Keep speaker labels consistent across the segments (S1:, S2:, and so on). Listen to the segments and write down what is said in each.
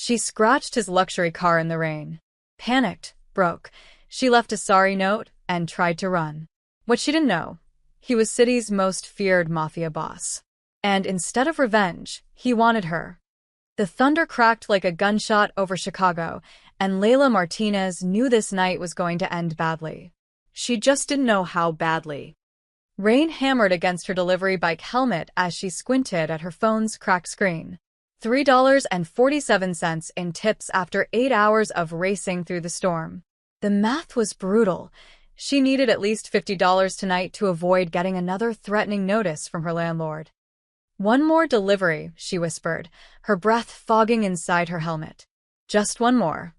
S1: She scratched his luxury car in the rain. Panicked, broke, she left a sorry note and tried to run. What she didn't know, he was city's most feared mafia boss. And instead of revenge, he wanted her. The thunder cracked like a gunshot over Chicago, and Layla Martinez knew this night was going to end badly. She just didn't know how badly. Rain hammered against her delivery bike helmet as she squinted at her phone's cracked screen. $3.47 in tips after 8 hours of racing through the storm. The math was brutal. She needed at least $50 tonight to avoid getting another threatening notice from her landlord. One more delivery, she whispered, her breath fogging inside her helmet. Just one more.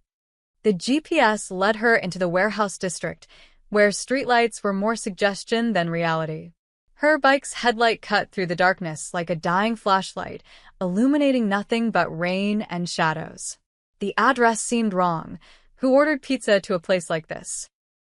S1: The GPS led her into the warehouse district, where streetlights were more suggestion than reality. Her bike's headlight cut through the darkness like a dying flashlight, illuminating nothing but rain and shadows. The address seemed wrong. Who ordered pizza to a place like this?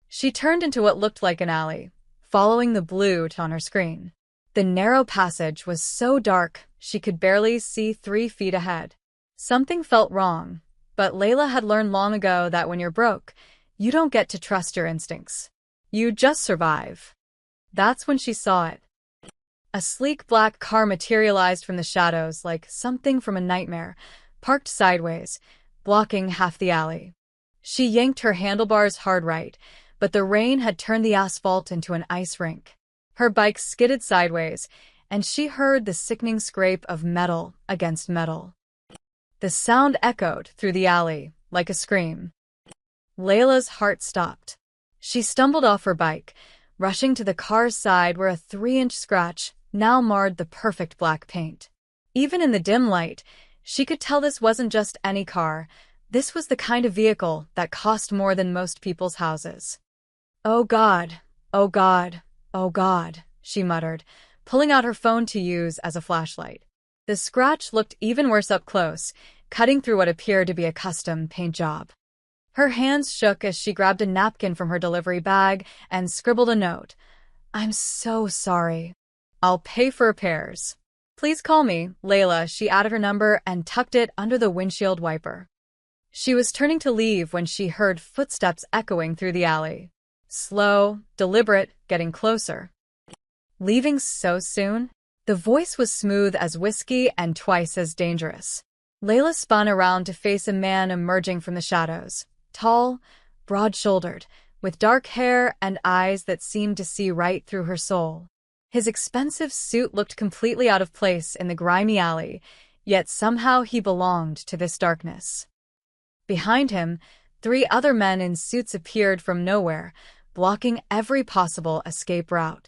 S1: She turned into what looked like an alley, following the blue on her screen. The narrow passage was so dark she could barely see 3 feet ahead. Something felt wrong, but Layla had learned long ago that when you're broke, you don't get to trust your instincts. You just survive. That's when she saw it. A sleek black car materialized from the shadows like something from a nightmare, parked sideways, blocking half the alley. She yanked her handlebars hard right, but the rain had turned the asphalt into an ice rink. Her bike skidded sideways, and she heard the sickening scrape of metal against metal. The sound echoed through the alley like a scream. Layla's heart stopped. She stumbled off her bike, rushing to the car's side where a 3-inch scratch now marred the perfect black paint. Even in the dim light, she could tell this wasn't just any car. This was the kind of vehicle that cost more than most people's houses. "Oh God, oh God, oh God," she muttered, pulling out her phone to use as a flashlight. The scratch looked even worse up close, cutting through what appeared to be a custom paint job. Her hands shook as she grabbed a napkin from her delivery bag and scribbled a note. "I'm so sorry. I'll pay for repairs. Please call me, Layla." She added her number and tucked it under the windshield wiper. She was turning to leave when she heard footsteps echoing through the alley. Slow, deliberate, getting closer. "Leaving so soon?" The voice was smooth as whiskey and twice as dangerous. Layla spun around to face a man emerging from the shadows. Tall, broad-shouldered, with dark hair and eyes that seemed to see right through her soul. His expensive suit looked completely out of place in the grimy alley, yet somehow he belonged to this darkness. Behind him, 3 other men in suits appeared from nowhere, blocking every possible escape route.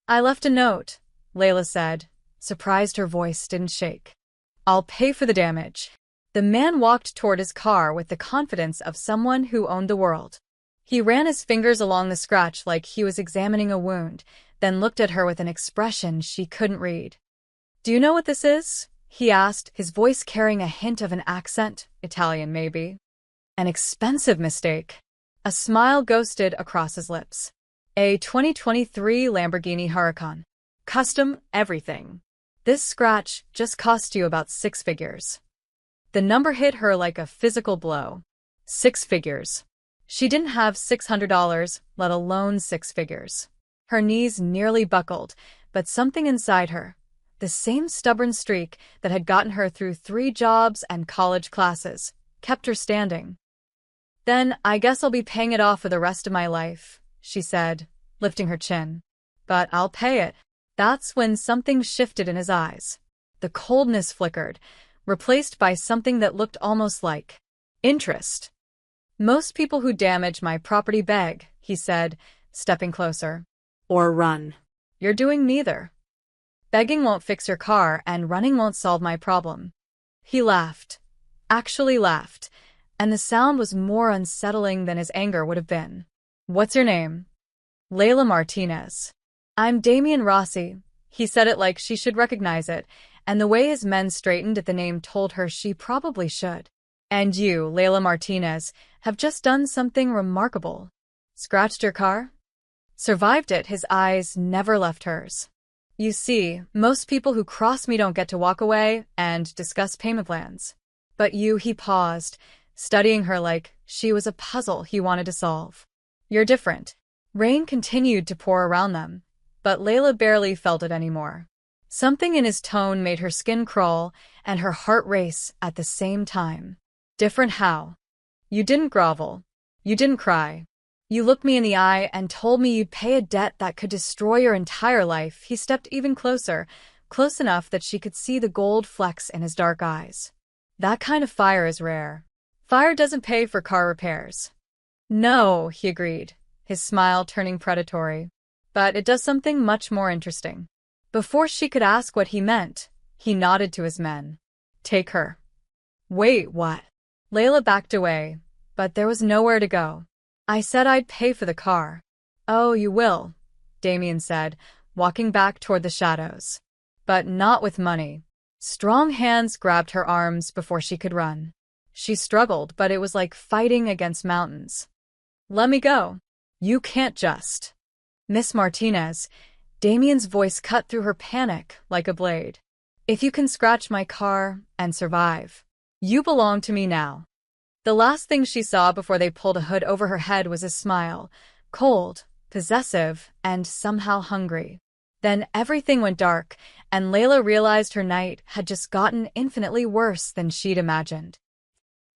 S1: "I left a note," Layla said, surprised her voice didn't shake. "I'll pay for the damage." The man walked toward his car with the confidence of someone who owned the world. He ran his fingers along the scratch like he was examining a wound, then looked at her with an expression she couldn't read. "Do you know what this is?" he asked, his voice carrying a hint of an accent, Italian maybe. "An expensive mistake." A smile ghosted across his lips. "A 2023 Lamborghini Huracan. Custom everything. This scratch just cost you about 6 figures." The number hit her like a physical blow. 6 figures. She didn't have $600, let alone 6 figures. Her knees nearly buckled, but something inside her, the same stubborn streak that had gotten her through 3 jobs and college classes, kept her standing. "Then I guess I'll be paying it off for the rest of my life," she said, lifting her chin. "But I'll pay it." That's when something shifted in his eyes. The coldness flickered, replaced by something that looked almost like interest. "Most people who damage my property beg," he said, stepping closer. "Or run. You're doing neither. Begging won't fix your car, and running won't solve my problem." He laughed. Actually laughed, and the sound was more unsettling than his anger would have been. "What's your name?" "Layla Martinez." "I'm Damian Rossi." He said it like she should recognize it, and the way his men straightened at the name told her she probably should. "And you, Layla Martinez, have just done something remarkable." "Scratched your car?" "Survived it." His eyes never left hers. "You see, most people who cross me don't get to walk away and discuss payment plans. But he paused, studying her like she was a puzzle he wanted to solve. You're different. Rain continued to pour around them, but Layla barely felt it anymore. Something in his tone made her skin crawl and her heart race at the same time. Different how? You didn't grovel. You didn't cry. You looked me in the eye and told me you'd pay a debt that could destroy your entire life. He stepped even closer, close enough that she could see the gold flecks in his dark eyes. That kind of fire is rare. Fire doesn't pay for car repairs. No, he agreed, his smile turning predatory. But it does something much more interesting. Before she could ask what he meant, he nodded to his men. Take her. Wait, what? Layla backed away, but there was nowhere to go. I said I'd pay for the car. Oh, you will, Damien said, walking back toward the shadows. But not with money. Strong hands grabbed her arms before she could run. She struggled, but it was like fighting against mountains. Let me go. You can't just. Miss Martinez, Damien's voice cut through her panic like a blade. If you can scratch my car and survive, you belong to me now. The last thing she saw before they pulled a hood over her head was a smile, cold, possessive, and somehow hungry. Then everything went dark, and Layla realized her night had just gotten infinitely worse than she'd imagined.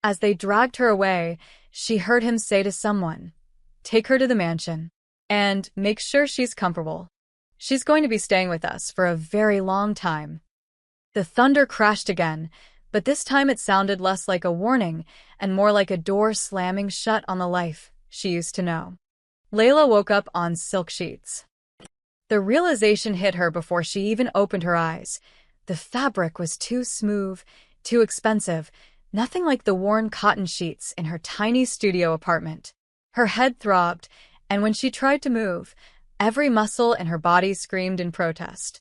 S1: As they dragged her away, she heard him say to someone, "Take her to the mansion, and make sure she's comfortable. She's going to be staying with us for a very long time." The thunder crashed again, but this time it sounded less like a warning and more like a door slamming shut on the life she used to know. Layla woke up on silk sheets. The realization hit her before she even opened her eyes. The fabric was too smooth, too expensive, nothing like the worn cotton sheets in her tiny studio apartment. Her head throbbed, and when she tried to move, every muscle in her body screamed in protest.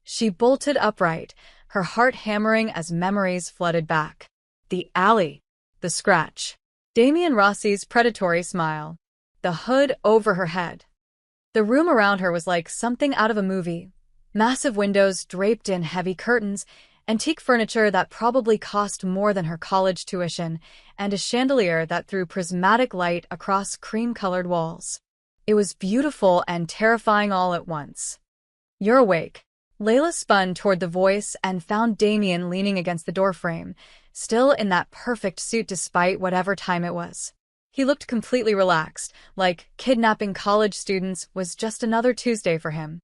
S1: She bolted upright, her heart hammering as memories flooded back. The alley, the scratch, Damien Rossi's predatory smile, the hood over her head. The room around her was like something out of a movie. Massive windows draped in heavy curtains, antique furniture that probably cost more than her college tuition, and a chandelier that threw prismatic light across cream-colored walls. It was beautiful and terrifying all at once. You're awake. Layla spun toward the voice and found Damien leaning against the doorframe, still in that perfect suit despite whatever time it was. He looked completely relaxed, like kidnapping college students was just another Tuesday for him.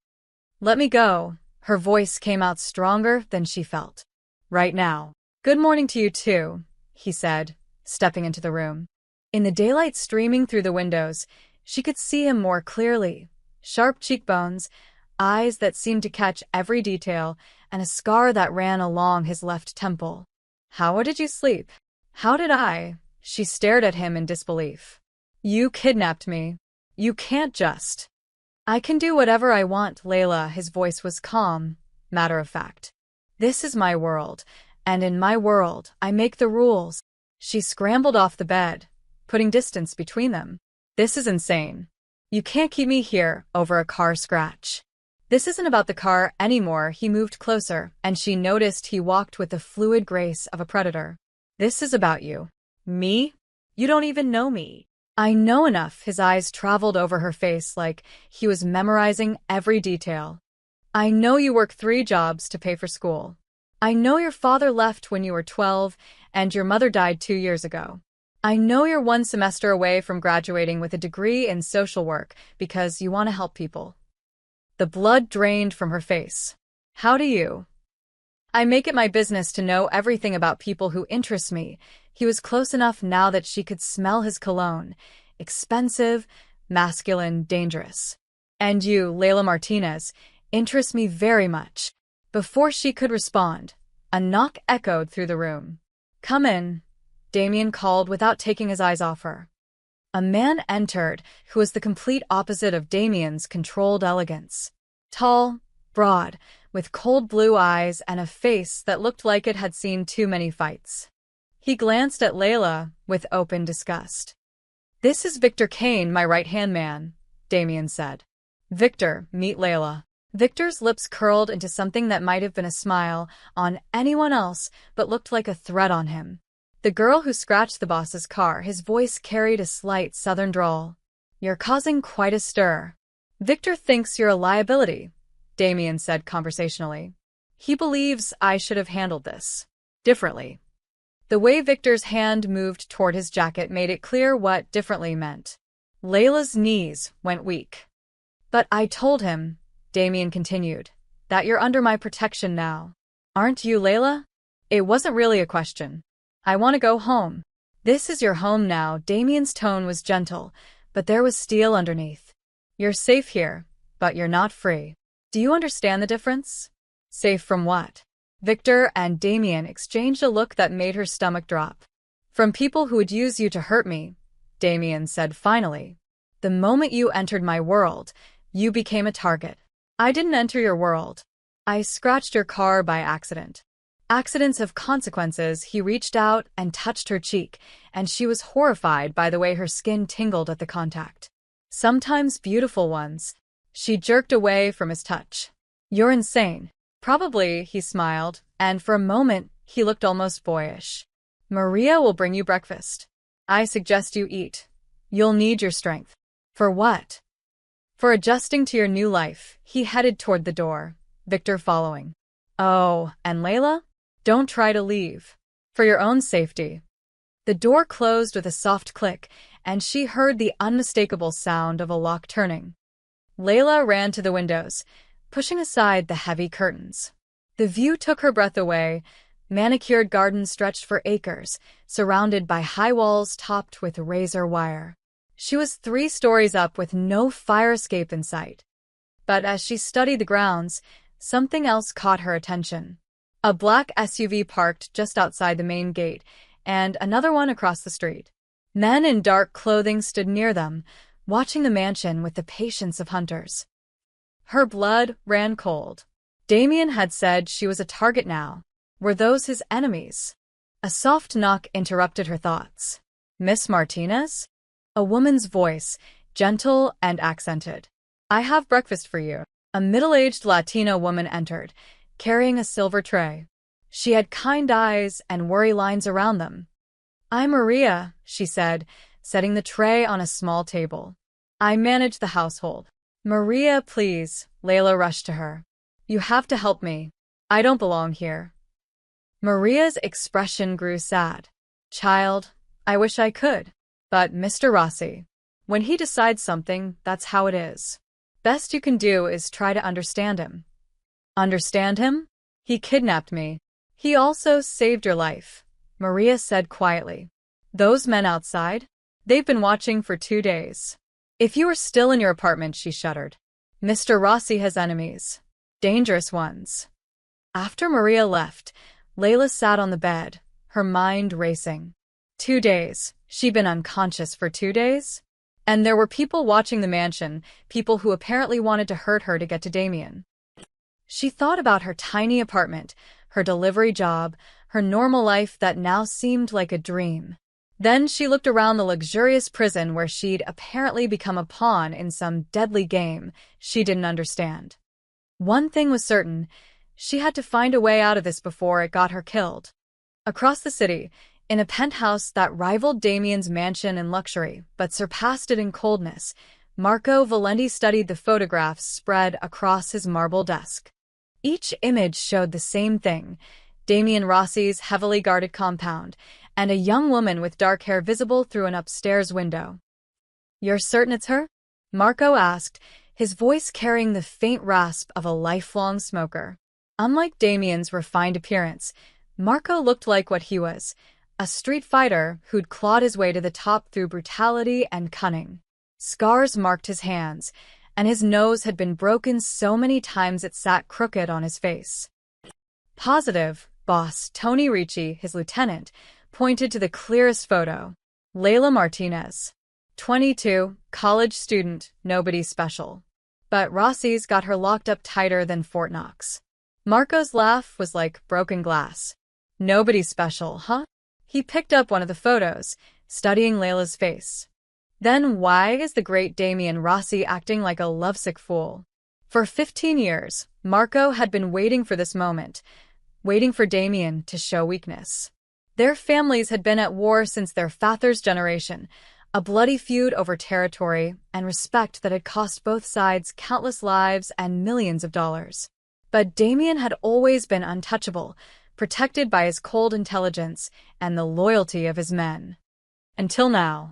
S1: Let me go. Her voice came out stronger than she felt. Right now. Good morning to you too, he said, stepping into the room. In the daylight streaming through the windows, she could see him more clearly. Sharp cheekbones, eyes that seemed to catch every detail, and a scar that ran along his left temple. How did you sleep? How did I? She stared at him in disbelief. You kidnapped me. You can't just. I can do whatever I want, Layla. His voice was calm, matter of fact. This is my world, and in my world, I make the rules. She scrambled off the bed, putting distance between them. This is insane. You can't keep me here over a car scratch. This isn't about the car anymore. He moved closer, and she noticed he walked with the fluid grace of a predator. This is about you. Me? You don't even know me. I know enough. His eyes traveled over her face like he was memorizing every detail. I know you work 3 jobs to pay for school. I know your father left when you were 12 and your mother died 2 years ago. I know you're 1 semester away from graduating with a degree in social work because you want to help people. The blood drained from her face. How do you? I make it my business to know everything about people who interest me. He was close enough now that she could smell his cologne. Expensive, masculine, dangerous. And you, Layla Martinez, interest me very much. Before she could respond, a knock echoed through the room. Come in, Damien called without taking his eyes off her. A man entered who was the complete opposite of Damien's controlled elegance. Tall, broad, with cold blue eyes and a face that looked like it had seen too many fights. He glanced at Layla with open disgust. This is Victor Kane, my right-hand man, Damien said. Victor, meet Layla. Victor's lips curled into something that might have been a smile on anyone else but looked like a threat on him. The girl who scratched the boss's car, his voice carried a slight southern drawl. You're causing quite a stir. Victor thinks you're a liability, Damien said conversationally. He believes I should have handled this differently. The way Victor's hand moved toward his jacket made it clear what differently meant. Layla's knees went weak. But I told him, Damien continued, that you're under my protection now. Aren't you, Layla? It wasn't really a question. I want to go home. This is your home now. Damien's tone was gentle, but there was steel underneath. You're safe here, but you're not free. Do you understand the difference? Safe from what? Victor and Damien exchanged a look that made her stomach drop. From people who would use you to hurt me, Damien said finally. The moment you entered my world, you became a target. I didn't enter your world. I scratched your car by accident. Accidents have consequences. He reached out and touched her cheek, and she was horrified by the way her skin tingled at the contact. Sometimes beautiful ones. She jerked away from his touch. You're insane. Probably, he smiled, and for a moment, he looked almost boyish. Maria will bring you breakfast. I suggest you eat. You'll need your strength. For what? For adjusting to your new life. He headed toward the door, Victor following. Oh, and Layla? Don't try to leave. For your own safety. The door closed with a soft click, and she heard the unmistakable sound of a lock turning. Layla ran to the windows, pushing aside the heavy curtains. The view took her breath away. Manicured gardens stretched for acres, surrounded by high walls topped with razor wire. She was 3 stories up with no fire escape in sight. But as she studied the grounds, something else caught her attention. A black SUV parked just outside the main gate, and another one across the street. Men in dark clothing stood near them, watching the mansion with the patience of hunters. Her blood ran cold. Damien had said she was a target now. Were those his enemies? A soft knock interrupted her thoughts. Miss Martinez? A woman's voice, gentle and accented. I have breakfast for you. A middle-aged Latina woman entered, carrying a silver tray. She had kind eyes and worry lines around them. I'm Maria, she said, setting the tray on a small table. I manage the household. Maria, please, Layla rushed to her. You have to help me. I don't belong here. Maria's expression grew sad. Child, I wish I could. But Mr. Rossi, when he decides something, that's how it is. Best you can do is try to understand him. Understand him? He kidnapped me. He also saved your life, Maria said quietly. Those men outside? They've been watching for 2 days. If you were still in your apartment, she shuddered. Mr. Rossi has enemies. Dangerous ones. After Maria left, Layla sat on the bed, her mind racing. 2 days. She'd been unconscious for 2 days? And there were people watching the mansion, people who apparently wanted to hurt her to get to Damien. She thought about her tiny apartment, her delivery job, her normal life that now seemed like a dream. Then she looked around the luxurious prison where she'd apparently become a pawn in some deadly game she didn't understand. One thing was certain, she had to find a way out of this before it got her killed. Across the city, in a penthouse that rivaled Damien's mansion in luxury but surpassed it in coldness, Marco Valenti studied the photographs spread across his marble desk. Each image showed the same thing, Damien Rossi's heavily guarded compound, and a young woman with dark hair visible through an upstairs window. You're certain it's her? Marco asked, his voice carrying the faint rasp of a lifelong smoker. Unlike Damien's refined appearance, Marco looked like what he was, a street fighter who'd clawed his way to the top through brutality and cunning. Scars marked his hands, and his nose had been broken so many times it sat crooked on his face. Positive, boss Tony Ricci, his lieutenant, pointed to the clearest photo. Layla Martinez. 22, college student, nobody special. But Rossi's got her locked up tighter than Fort Knox. Marco's laugh was like broken glass. Nobody special, huh? He picked up one of the photos, studying Layla's face. Then why is the great Damien Rossi acting like a lovesick fool? For 15 years, Marco had been waiting for this moment, waiting for Damien to show weakness. Their families had been at war since their father's generation, a bloody feud over territory and respect that had cost both sides countless lives and millions of dollars. But Damien had always been untouchable, protected by his cold intelligence and the loyalty of his men. Until now.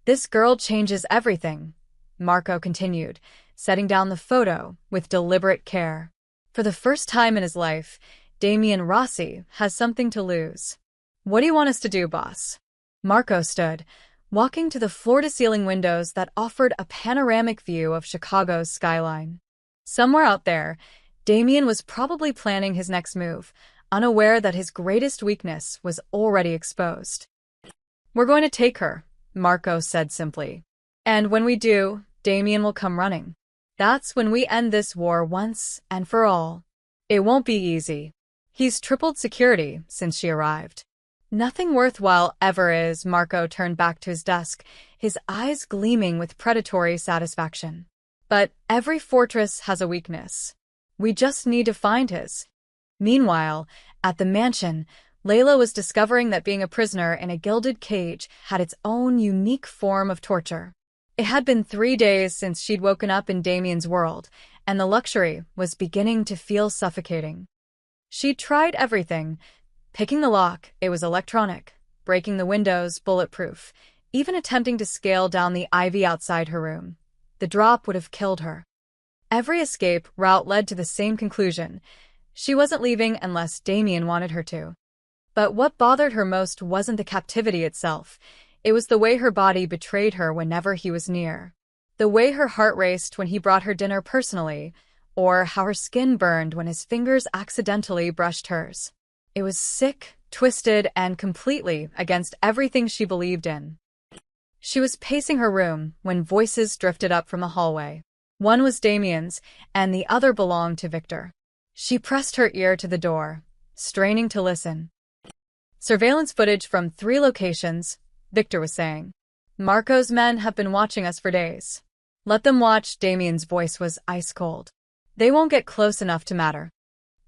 S1: This girl changes everything, Marco continued, setting down the photo with deliberate care. For the first time in his life, Damien Rossi has something to lose. What do you want us to do, boss? Marco stood, walking to the floor-to-ceiling windows that offered a panoramic view of Chicago's skyline. Somewhere out there, Damien was probably planning his next move, unaware that his greatest weakness was already exposed. We're going to take her, Marco said simply. And when we do, Damien will come running. That's when we end this war once and for all. It won't be easy. He's tripled security since she arrived. Nothing worthwhile ever is. Marco turned back to his desk, his eyes gleaming with predatory satisfaction. But every fortress has a weakness. We just need to find his. Meanwhile, at the mansion, Layla was discovering that being a prisoner in a gilded cage had its own unique form of torture. It had been 3 days since she'd woken up in Damien's world, and the luxury was beginning to feel suffocating. She'd tried everything. Picking the lock, it was electronic. Breaking the windows, bulletproof. Even attempting to scale down the ivy outside her room. The drop would have killed her. Every escape route led to the same conclusion. She wasn't leaving unless Damien wanted her to. But what bothered her most wasn't the captivity itself. It was the way her body betrayed her whenever he was near. The way her heart raced when he brought her dinner personally, or how her skin burned when his fingers accidentally brushed hers. It was sick, twisted, and completely against everything she believed in. She was pacing her room when voices drifted up from the hallway. One was Damien's, and the other belonged to Victor. She pressed her ear to the door, straining to listen. Surveillance footage from 3 locations, Victor was saying. Marco's men have been watching us for days. Let them watch. Damien's voice was ice cold. They won't get close enough to matter.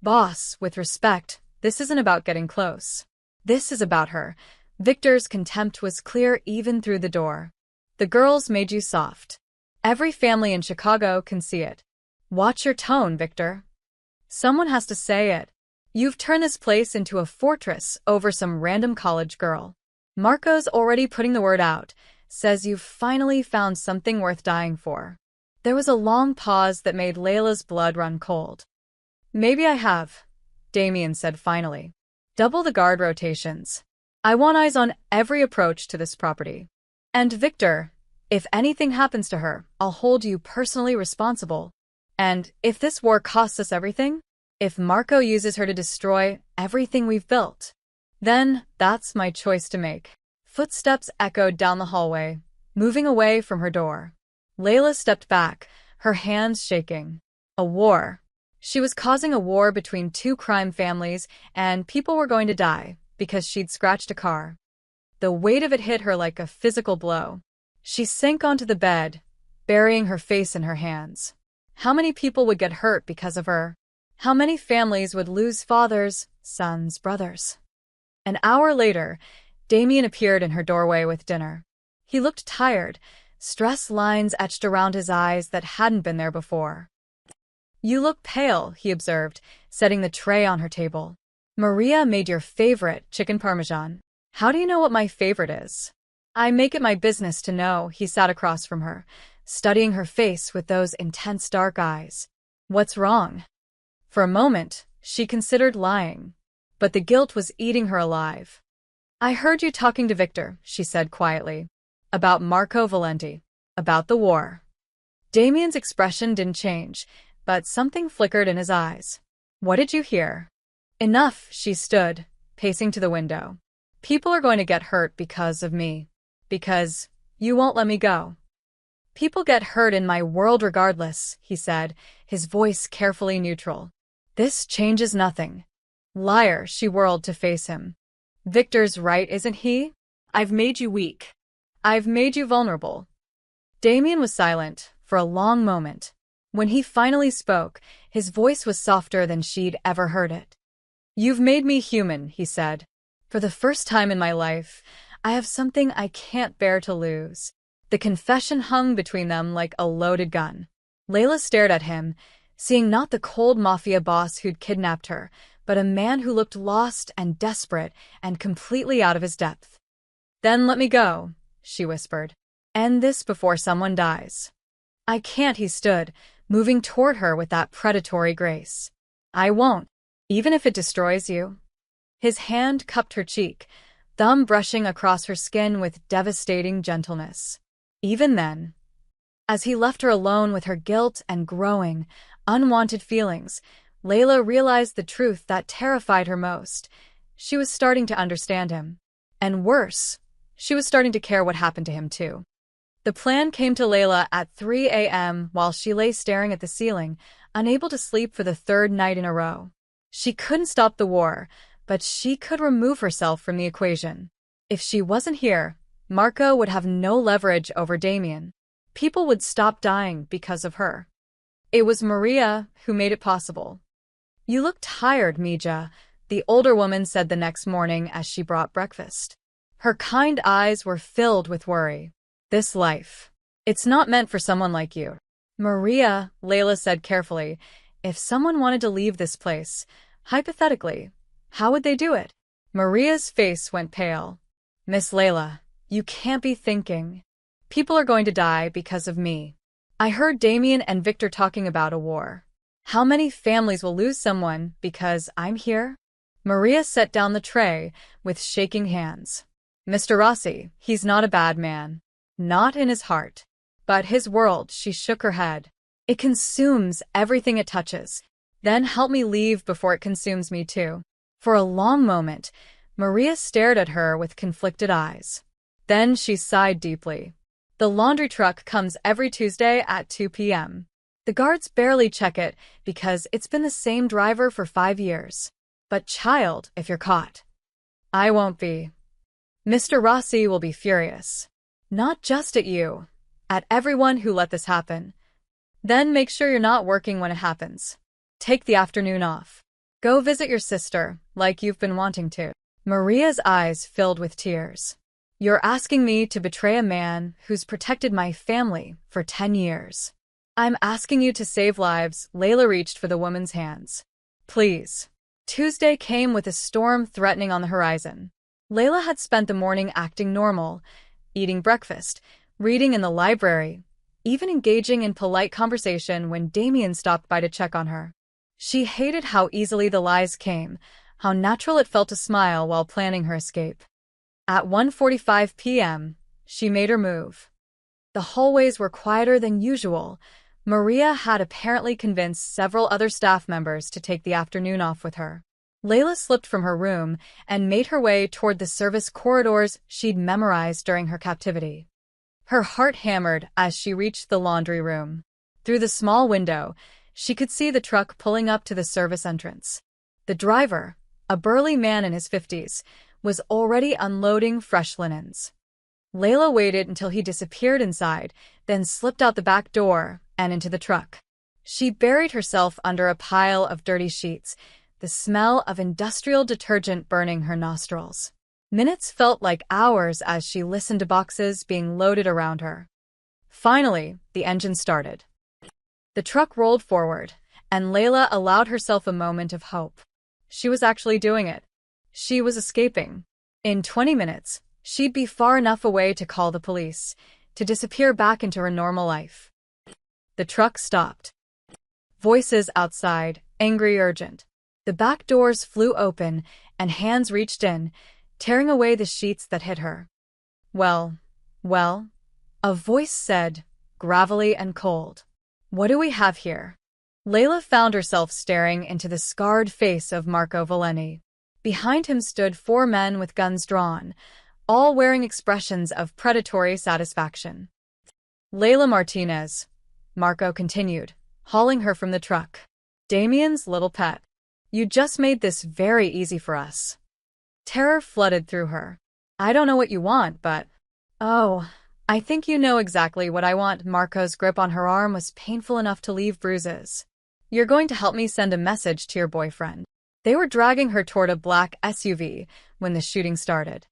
S1: Boss, with respect, this isn't about getting close. This is about her. Victor's contempt was clear even through the door. The girls made you soft. Every family in Chicago can see it. Watch your tone, Victor. Someone has to say it. You've turned this place into a fortress over some random college girl. Marco's already putting the word out, says you've finally found something worth dying for. There was a long pause that made Layla's blood run cold. Maybe I have, Damien said finally. Double the guard rotations. I want eyes on every approach to this property. And Victor, if anything happens to her, I'll hold you personally responsible. And if this war costs us everything, if Marco uses her to destroy everything we've built, then that's my choice to make. Footsteps echoed down the hallway, moving away from her door. Layla stepped back, her hands shaking. A war. She was causing a war between 2 crime families, and people were going to die because she'd scratched a car. The weight of it hit her like a physical blow. She sank onto the bed, burying her face in her hands. How many people would get hurt because of her? How many families would lose fathers, sons, brothers? An hour later, Damien appeared in her doorway with dinner. He looked tired, stress lines etched around his eyes that hadn't been there before. You look pale, he observed, setting the tray on her table. Maria made your favorite chicken parmesan. How do you know what my favorite is? I make it my business to know. He sat across from her, studying her face with those intense dark eyes. What's wrong? For a moment, she considered lying, but the guilt was eating her alive. I heard you talking to Victor, she said quietly. About Marco Valenti. About the war. Damien's expression didn't change, but something flickered in his eyes. What did you hear? Enough, she stood, pacing to the window. People are going to get hurt because of me. Because you won't let me go. People get hurt in my world regardless, he said, his voice carefully neutral. This changes nothing. Liar, she whirled to face him. Victor's right, isn't he? I've made you weak. I've made you vulnerable. Damien was silent for a long moment. When he finally spoke, his voice was softer than she'd ever heard it. You've made me human, he said. For the first time in my life, I have something I can't bear to lose. The confession hung between them like a loaded gun. Layla stared at him, seeing not the cold Mafia boss who'd kidnapped her, but a man who looked lost and desperate and completely out of his depth. "Then let me go," she whispered. "End this before someone dies." "I can't," he stood, moving toward her with that predatory grace. "I won't, even if it destroys you." His hand cupped her cheek, thumb brushing across her skin with devastating gentleness. Even then, as he left her alone with her guilt and growing, unwanted feelings, Layla realized the truth that terrified her most. She was starting to understand him. And worse, she was starting to care what happened to him too. The plan came to Layla at 3 a.m. while she lay staring at the ceiling, unable to sleep for the third night in a row. She couldn't stop the war, but she could remove herself from the equation. If she wasn't here, Marco would have no leverage over Damien. People would stop dying because of her. It was Maria who made it possible. "You look tired, Mija," the older woman said the next morning as she brought breakfast. Her kind eyes were filled with worry. "This life. It's not meant for someone like you." "Maria," Layla said carefully, "if someone wanted to leave this place, hypothetically, how would they do it?" Maria's face went pale. "Miss Layla, you can't be thinking. People are going to die because of me. I heard Damien and Victor talking about a war. How many families will lose someone because I'm here?" Maria set down the tray with shaking hands. "Mr. Rossi, he's not a bad man. Not in his heart. But his world," she shook her head. "It consumes everything it touches. Then help me leave before it consumes me too." For a long moment, Maria stared at her with conflicted eyes. Then she sighed deeply. "The laundry truck comes every Tuesday at 2 p.m. The guards barely check it because it's been the same driver for 5 years. But child, if you're caught, I won't be. Mr. Rossi will be furious. Not just at you, at everyone who let this happen. Then make sure you're not working when it happens. Take the afternoon off. Go visit your sister, like you've been wanting to." Maria's eyes filled with tears. "You're asking me to betray a man who's protected my family for 10 years. I'm asking you to save lives." Layla reached for the woman's hands. "Please." Tuesday came with a storm threatening on the horizon. Layla had spent the morning acting normal, eating breakfast, reading in the library, even engaging in polite conversation when Damien stopped by to check on her. She hated how easily the lies came, how natural it felt to smile while planning her escape. At 1:45 p.m., she made her move. The hallways were quieter than usual. Maria had apparently convinced several other staff members to take the afternoon off with her. Layla slipped from her room and made her way toward the service corridors she'd memorized during her captivity. Her heart hammered as she reached the laundry room. Through the small window, she could see the truck pulling up to the service entrance. The driver, a burly man in his 50s, was already unloading fresh linens. Layla waited until he disappeared inside, then slipped out the back door and into the truck. She buried herself under a pile of dirty sheets, the smell of industrial detergent burning her nostrils. Minutes felt like hours as she listened to boxes being loaded around her. Finally, the engine started. The truck rolled forward, and Layla allowed herself a moment of hope. She was actually doing it. She was escaping. In 20 minutes, she'd be far enough away to call the police, to disappear back into her normal life. The truck stopped. Voices outside, angry, urgent. The back doors flew open, and hands reached in, tearing away the sheets that hid her. Well, a voice said, gravelly and cold. "What do we have here?" Layla found herself staring into the scarred face of Marco Valeni. Behind him stood 4 men with guns drawn, all wearing expressions of predatory satisfaction. "Layla Martinez," Marco continued, hauling her from the truck. "Damien's little pet. You just made this very easy for us." Terror flooded through her. "I don't know what you want, but—" "Oh, I think you know exactly what I want." Marco's grip on her arm was painful enough to leave bruises. "You're going to help me send a message to your boyfriend. They were dragging her toward a black SUV when the shooting started.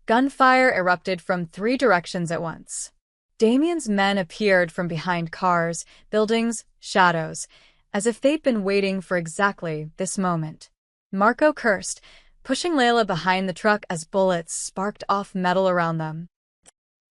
S1: Gunfire erupted from 3 directions at once. Damien's men appeared from behind cars, buildings, shadows, as if they'd been waiting for exactly this moment. Marco cursed, pushing Layla behind the truck as bullets sparked off metal around them.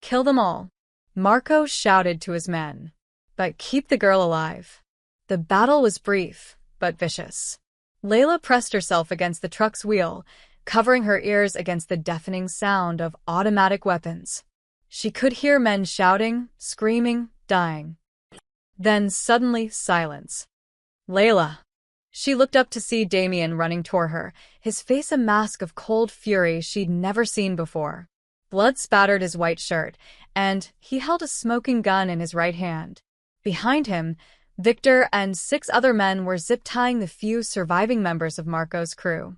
S1: "Kill them all," Marco shouted to his men. "But keep the girl alive." The battle was brief, but vicious. Layla pressed herself against the truck's wheel, covering her ears against the deafening sound of automatic weapons. She could hear men shouting, screaming, dying. Then suddenly silence. "Layla." She looked up to see Damien running toward her, his face a mask of cold fury she'd never seen before. Blood spattered his white shirt, and he held a smoking gun in his right hand. Behind him, Victor and 6 other men were zip-tying the few surviving members of Marco's crew.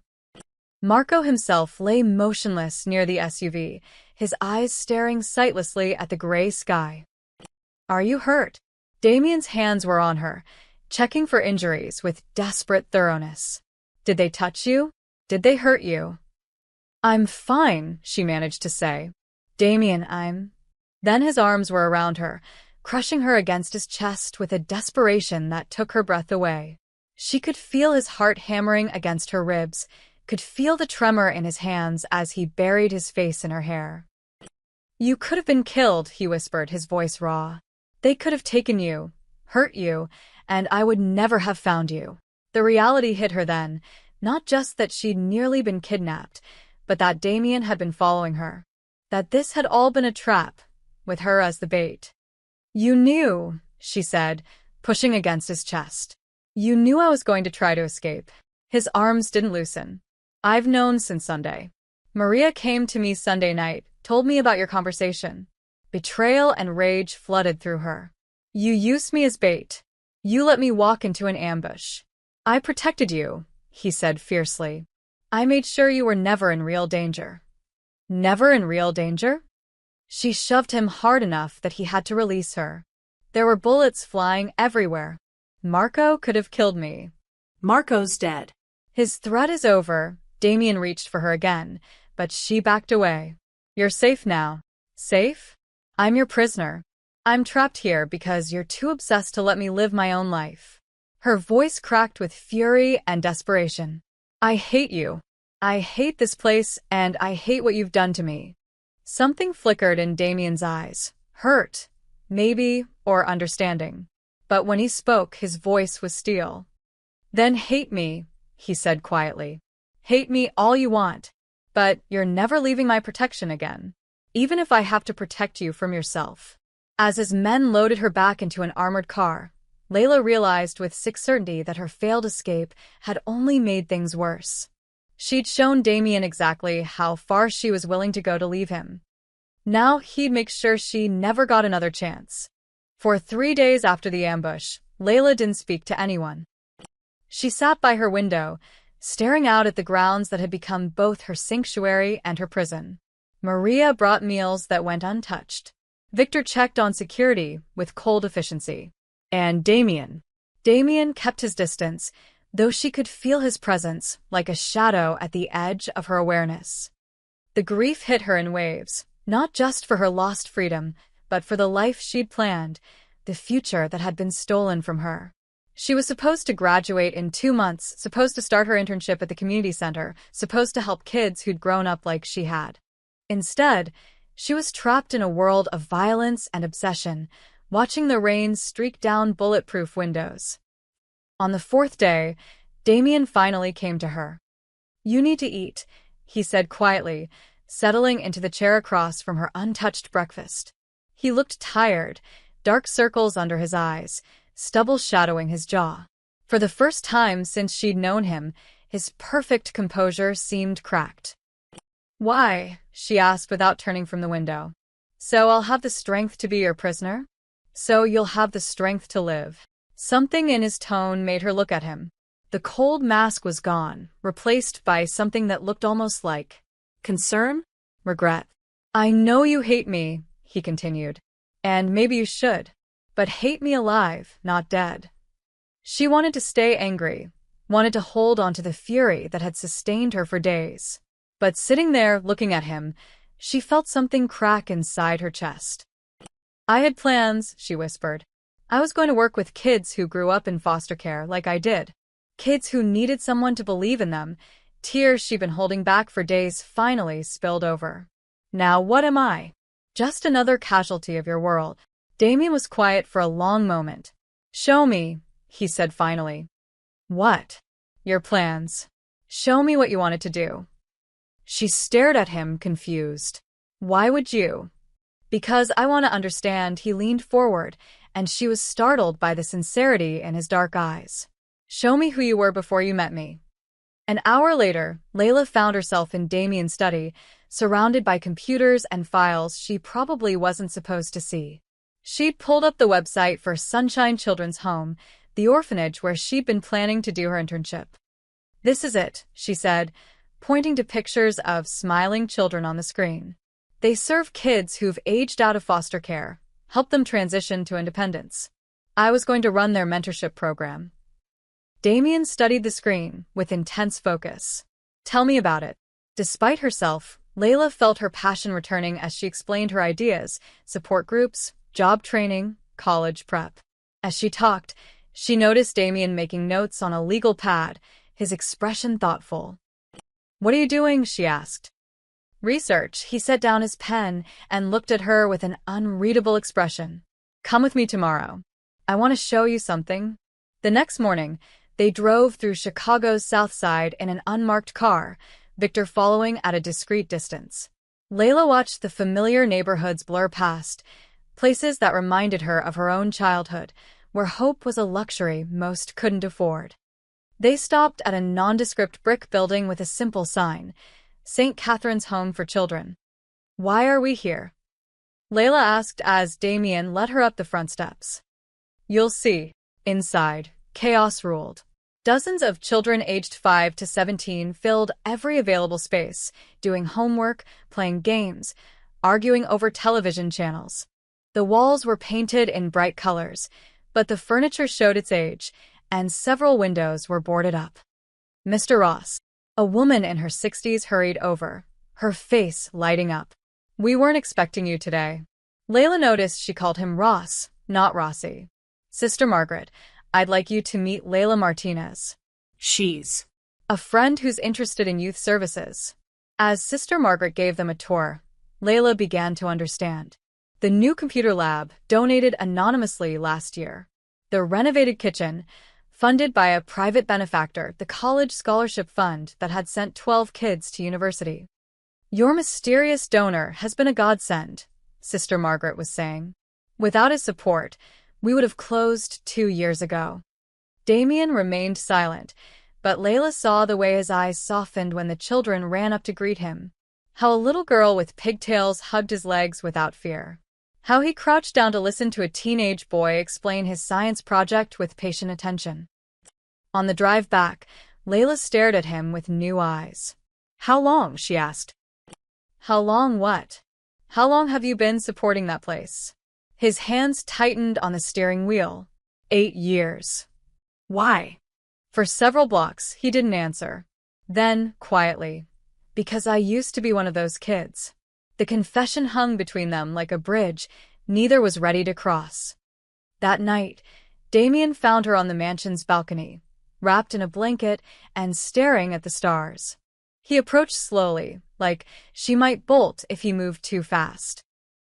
S1: Marco himself lay motionless near the SUV, his eyes staring sightlessly at the gray sky. "Are you hurt?" Damien's hands were on her, checking for injuries with desperate thoroughness. "Did they touch you? Did they hurt you?" "I'm fine," she managed to say. "Damien, I'm—" Then his arms were around her, crushing her against his chest with a desperation that took her breath away. She could feel his heart hammering against her ribs, could feel the tremor in his hands as he buried his face in her hair. "You could have been killed," he whispered, his voice raw. "They could have taken you, hurt you, and I would never have found you." The reality hit her then, not just that she'd nearly been kidnapped, but that Damien had been following her. That this had all been a trap, with her as the bait. "You knew," she said, pushing against his chest. "You knew I was going to try to escape." His arms didn't loosen. "I've known since Sunday. Maria came to me Sunday night, told me about your conversation." Betrayal and rage flooded through her. "You used me as bait. You let me walk into an ambush. I protected you," he said fiercely. "I made sure you were never in real danger." "Never in real danger?" She shoved him hard enough that he had to release her. There were bullets flying everywhere. "Marco could have killed me."
S2: "Marco's dead."
S1: "His threat is over." Damien reached for her again, but she backed away. "You're safe now." "Safe? I'm your prisoner. I'm trapped here because you're too obsessed to let me live my own life." Her voice cracked with fury and desperation. "I hate you. I hate this place, and I hate what you've done to me." Something flickered in Damien's eyes. Hurt, maybe, or understanding. But when he spoke, his voice was steel. "Then hate me," he said quietly. "Hate me all you want. But you're never leaving my protection again. Even if I have to protect you from yourself." As his men loaded her back into an armored car, Layla realized with sick certainty that her failed escape had only made things worse. She'd shown Damien exactly how far she was willing to go to leave him. Now he'd make sure she never got another chance. For 3 days after the ambush, Layla didn't speak to anyone. She sat by her window, staring out at the grounds that had become both her sanctuary and her prison. Maria brought meals that went untouched. Victor checked on security with cold efficiency. And Damien kept his distance, though she could feel his presence like a shadow at the edge of her awareness. The grief hit her in waves, not just for her lost freedom, but for the life she'd planned, the future that had been stolen from her. She was supposed to graduate in 2 months, supposed to start her internship at the community center, supposed to help kids who'd grown up like she had. Instead, she was trapped in a world of violence and obsession, watching the rain streak down bulletproof windows. On the 4th day, Damien finally came to her. "You need to eat," he said quietly, settling into the chair across from her untouched breakfast. He looked tired, dark circles under his eyes, stubble shadowing his jaw. For the first time since she'd known him, his perfect composure seemed cracked. "Why?" she asked without turning from the window. "So I'll have the strength to be your prisoner? So you'll have the strength to live?" Something in his tone made her look at him. The cold mask was gone, replaced by something that looked almost like concern, regret. "I know you hate me," he continued, "and maybe you should, but hate me alive, not dead." She wanted to stay angry, wanted to hold onto the fury that had sustained her for days. But sitting there, looking at him, she felt something crack inside her chest. "I had plans," she whispered. "I was going to work with kids who grew up in foster care like I did. Kids who needed someone to believe in them." Tears she'd been holding back for days finally spilled over. "Now what am I? Just another casualty of your world." Damien was quiet for a long moment. "Show me," he said finally. "What?" "Your plans. Show me what you wanted to do." She stared at him, confused. "Why would you?" "Because I want to understand." He leaned forward, and she was startled by the sincerity in his dark eyes. "Show me who you were before you met me." An hour later, Layla found herself in Damien's study, surrounded by computers and files she probably wasn't supposed to see. She'd pulled up the website for Sunshine Children's Home, the orphanage where she'd been planning to do her internship. "This is it," she said, pointing to pictures of smiling children on the screen. "They serve kids who've aged out of foster care, help them transition to independence. I was going to run their mentorship program." Damien studied the screen with intense focus. "Tell me about it." Despite herself, Layla felt her passion returning as she explained her ideas: support groups, job training, college prep. As she talked, she noticed Damien making notes on a legal pad, his expression thoughtful. "What are you doing?" she asked. "Research." He set down his pen and looked at her with an unreadable expression. "Come with me tomorrow. I want to show you something." The next morning, they drove through Chicago's South Side in an unmarked car, Victor following at a discreet distance. Layla watched the familiar neighborhoods blur past, places that reminded her of her own childhood, where hope was a luxury most couldn't afford. They stopped at a nondescript brick building with a simple sign: St. Catherine's Home for Children. "Why are we here?" Layla asked as Damien led her up the front steps. "You'll see." Inside, chaos ruled. Dozens of children aged 5 to 17 filled every available space, doing homework, playing games, arguing over television channels. The walls were painted in bright colors, but the furniture showed its age, and several windows were boarded up. "Mr. Ross." A woman in her 60s hurried over, her face lighting up. "We weren't expecting you today." Layla noticed she called him Ross, not Rossi. "Sister Margaret, I'd like you to meet Layla Martinez. She's a friend who's interested in youth services." As Sister Margaret gave them a tour, Layla began to understand. The new computer lab, donated anonymously last year. The renovated kitchen, funded by a private benefactor, the college scholarship fund that had sent 12 kids to university. "Your mysterious donor has been a godsend," Sister Margaret was saying. "Without his support, we would have closed 2 years ago." Damien remained silent, but Layla saw the way his eyes softened when the children ran up to greet him. How a little girl with pigtails hugged his legs without fear. How he crouched down to listen to a teenage boy explain his science project with patient attention. On the drive back, Layla stared at him with new eyes. "How long?" she asked. "How long what? How long have you been supporting that place?" His hands tightened on the steering wheel. 8 years. "Why?" For several blocks, he didn't answer. Then, quietly, "Because I used to be one of those kids." The confession hung between them like a bridge neither was ready to cross. That night, Damien found her on the mansion's balcony, wrapped in a blanket and staring at the stars. He approached slowly, like she might bolt if he moved too fast.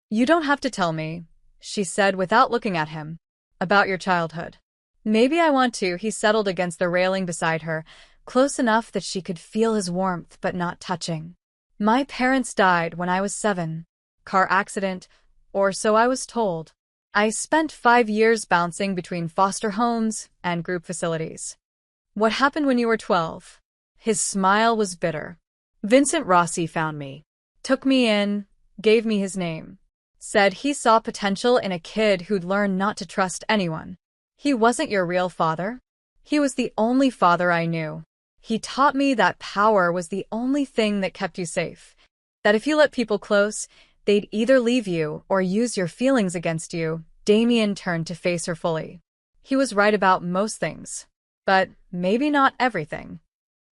S1: "You don't have to tell me," she said without looking at him, "about your childhood." "Maybe I want to." He settled against the railing beside her, close enough that she could feel his warmth but not touching. "My parents died when I was 7. Car accident, or so I was told. I spent 5 years bouncing between foster homes and group facilities." "What happened when you were 12? His smile was bitter. "Vincent Rossi found me, took me in, gave me his name. Said he saw potential in a kid who'd learn not to trust anyone. He wasn't your real father. He was the only father I knew. He taught me that power was the only thing that kept you safe. That if you let people close, they'd either leave you or use your feelings against you." Damien turned to face her fully. He was right about most things. but maybe not everything.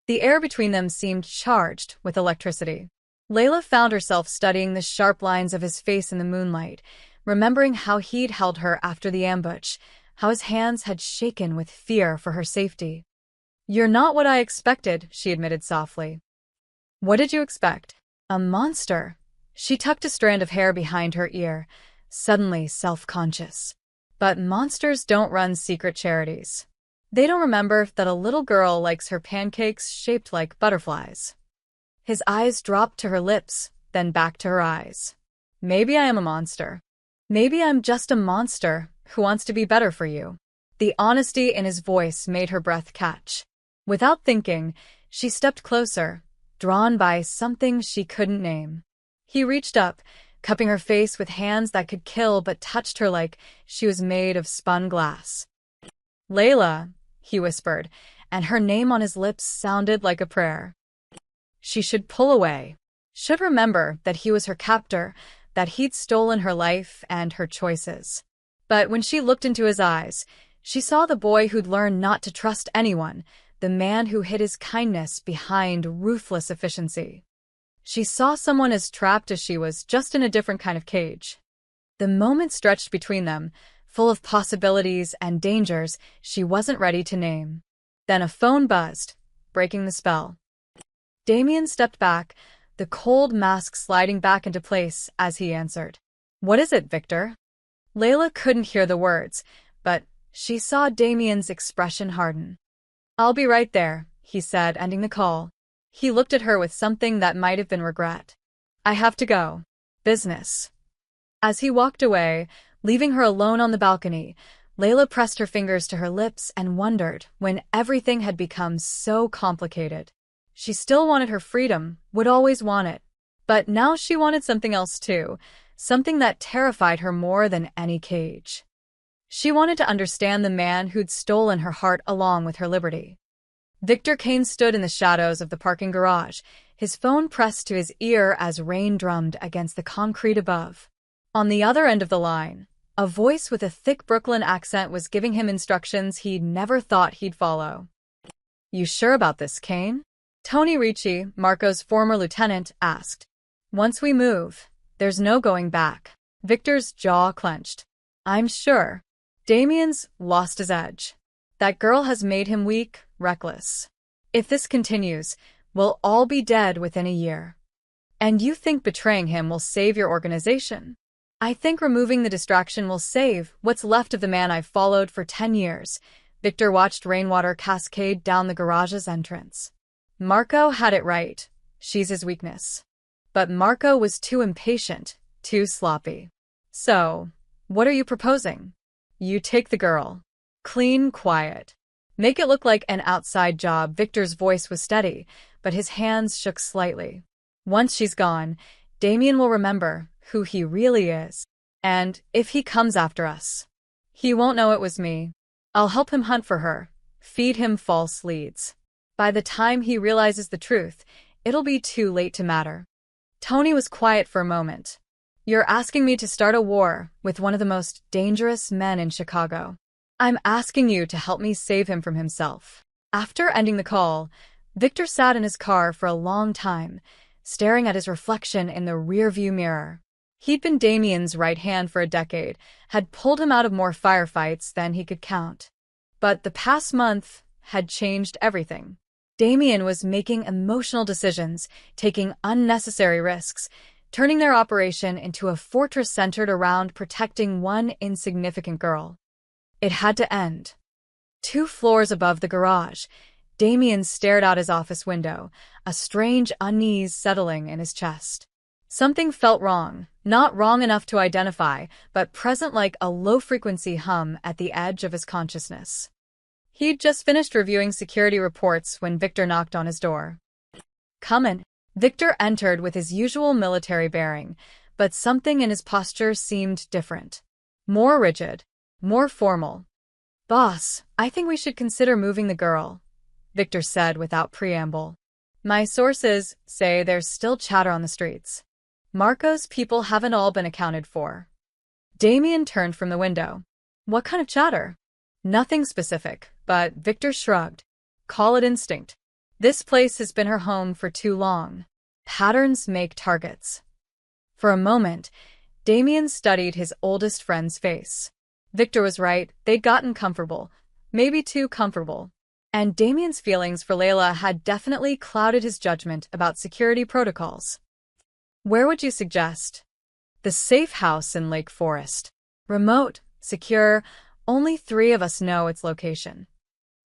S1: The air between them seemed charged with electricity. Layla found herself studying the sharp lines of his face in the moonlight, remembering how he'd held her after the ambush, how his hands had shaken with fear for her safety. "You're not what I expected," she admitted softly. "What did you expect?" "A monster." She tucked a strand of hair behind her ear, suddenly self-conscious. But monsters don't run secret charities. They don't remember that a little girl likes her pancakes shaped like butterflies. His eyes dropped to her lips, then back to her eyes. "Maybe I am a monster. Maybe I'm just a monster who wants to be better for you." The honesty in his voice made her breath catch. Without thinking, she stepped closer, drawn by something she couldn't name. He reached up, cupping her face with hands that could kill but touched her like she was made of spun glass. "Layla," he whispered, and her name on his lips sounded like a prayer. She should pull away, should remember that he was her captor, that he'd stolen her life and her choices. But when she looked into his eyes, she saw the boy who'd learned not to trust anyone, the man who hid his kindness behind ruthless efficiency. She saw someone as trapped as she was, just in a different kind of cage. The moment stretched between them, full of possibilities and dangers she wasn't ready to name. Then a phone buzzed, breaking the spell. Damien stepped back, the cold mask sliding back into place as he answered. "What is it, Victor?" Layla couldn't hear the words, but she saw Damien's expression harden. "I'll be right there," he said, ending the call. He looked at her with something that might have been regret. "I have to go. Business." As he walked away, leaving her alone on the balcony, Layla pressed her fingers to her lips and wondered when everything had become so complicated. She still wanted her freedom, would always want it. But now she wanted something else too, something that terrified her more than any cage. She wanted to understand the man who'd stolen her heart along with her liberty. Victor Kane stood in the shadows of the parking garage, his phone pressed to his ear as rain drummed against the concrete above. On the other end of the line, a voice with a thick Brooklyn accent was giving him instructions he'd never thought he'd follow. "You sure about this, Kane?" Tony Ricci, Marco's former lieutenant, asked. "Once we move, there's no going back." Victor's jaw clenched. "I'm sure." Damien's lost his edge. "That girl has made him weak, reckless. If this continues, we'll all be dead within a year. And you think betraying him will save your organization? I think removing the distraction will save what's left of the man I've followed for 10 years. Victor watched rainwater cascade down the garage's entrance. Marco had it right. She's his weakness. But Marco was too impatient, too sloppy. "So, what are you proposing?" "You take the girl. Clean, quiet. Make it look like an outside job." Victor's voice was steady, but his hands shook slightly. "Once she's gone, Damien will remember who he really is. And if he comes after us, he won't know it was me. I'll help him hunt for her, feed him false leads. By the time he realizes the truth, it'll be too late to matter." Tony was quiet for a moment. "You're asking me to start a war with one of the most dangerous men in Chicago. I'm asking you to help me save him from himself." After ending the call, Victor sat in his car for a long time, staring at his reflection in the rearview mirror. He'd been Damien's right hand for a decade, had pulled him out of more firefights than he could count. But the past month had changed everything. Damien was making emotional decisions, taking unnecessary risks, turning their operation into a fortress centered around protecting one insignificant girl. It had to end. 2 floors above the garage, Damien stared out his office window, a strange unease settling in his chest. Something felt wrong, not wrong enough to identify, but present like a low-frequency hum at the edge of his consciousness. He'd just finished reviewing security reports when Victor knocked on his door. "Come in." Victor entered with his usual military bearing, but something in his posture seemed different. More rigid, more formal. "Boss, I think we should consider moving the girl," Victor said without preamble. "My sources say there's still chatter on the streets. Marco's people haven't all been accounted for." Damien turned from the window. "What kind of chatter?" Nothing specific, but Victor shrugged. Call it instinct. This place has been her home for too long. Patterns make targets. For a moment, Damien studied his oldest friend's face. Victor was right, they'd gotten comfortable. Maybe too comfortable. And Damien's feelings for Layla had definitely clouded his judgment about security protocols. Where would you suggest? The safe house in Lake Forest. Remote, secure, only 3 of us know its location.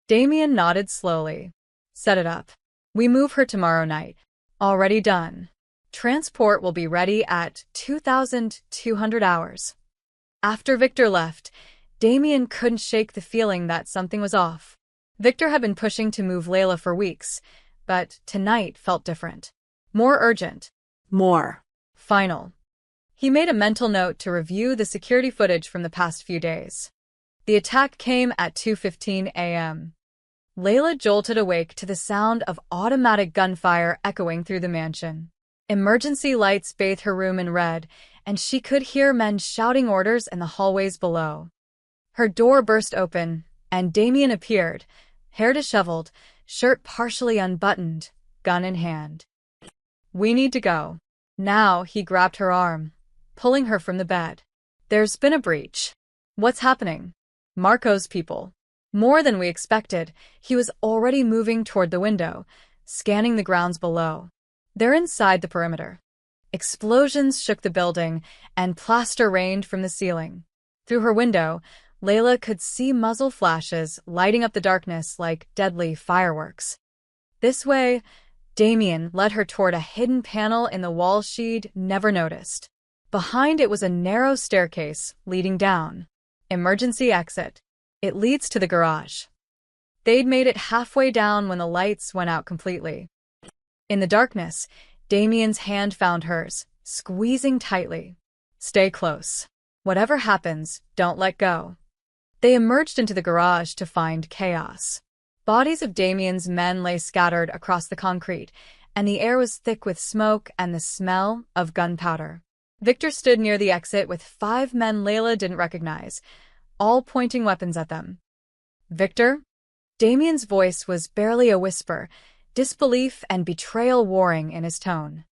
S1: Damien nodded slowly. Set it up. We move her tomorrow night. Already done. Transport will be ready at 2,200 hours. After Victor left, Damien couldn't shake the feeling that something was off. Victor had been pushing to move Layla for weeks, but tonight felt different. More urgent. More final. He made a mental note to review the security footage from the past few days. The attack came at 2:15 a.m. Layla jolted awake to the sound of automatic gunfire echoing through the mansion. Emergency lights bathed her room in red, and she could hear men shouting orders in the hallways below. Her door burst open, and Damien appeared, hair disheveled, shirt partially unbuttoned, gun in hand. We need to go. Now he grabbed her arm, pulling her from the bed. There's been a breach. What's happening? Marco's people. More than we expected, he was already moving toward the window, scanning the grounds below. They're inside the perimeter. Explosions shook the building, and plaster rained from the ceiling. Through her window, Layla could see muzzle flashes lighting up the darkness like deadly fireworks. This way, Damien led her toward a hidden panel in the wall she'd never noticed. Behind it was a narrow staircase leading down. Emergency exit. It leads to the garage. They'd made it halfway down when the lights went out completely. In the darkness, Damien's hand found hers, squeezing tightly. Stay close. Whatever happens, don't let go. They emerged into the garage to find chaos. Bodies of Damien's men lay scattered across the concrete, and the air was thick with smoke and the smell of gunpowder. Victor stood near the exit with 5 men Layla didn't recognize, all pointing weapons at them. Victor? Damien's voice was barely a whisper, disbelief and betrayal warring in his tone.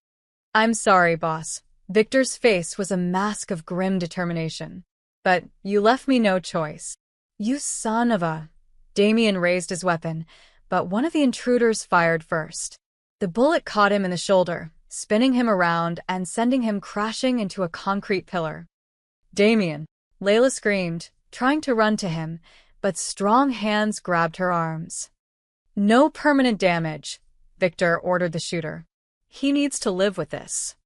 S1: I'm sorry, boss. Victor's face was a mask of grim determination. But you left me no choice. You son of a... Damien raised his weapon, but one of the intruders fired first. The bullet caught him in the shoulder, spinning him around and sending him crashing into a concrete pillar. Damien! Layla screamed, trying to run to him, but strong hands grabbed her arms. No permanent damage, Victor ordered the shooter. He needs to live with this.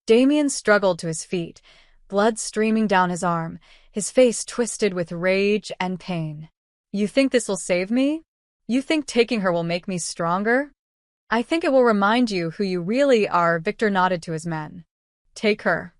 S1: Damien struggled to his feet, blood streaming down his arm, his face twisted with rage and pain. You think this will save me? You think taking her will make me stronger? I think it will remind you who you really are, Victor nodded to his men. Take her.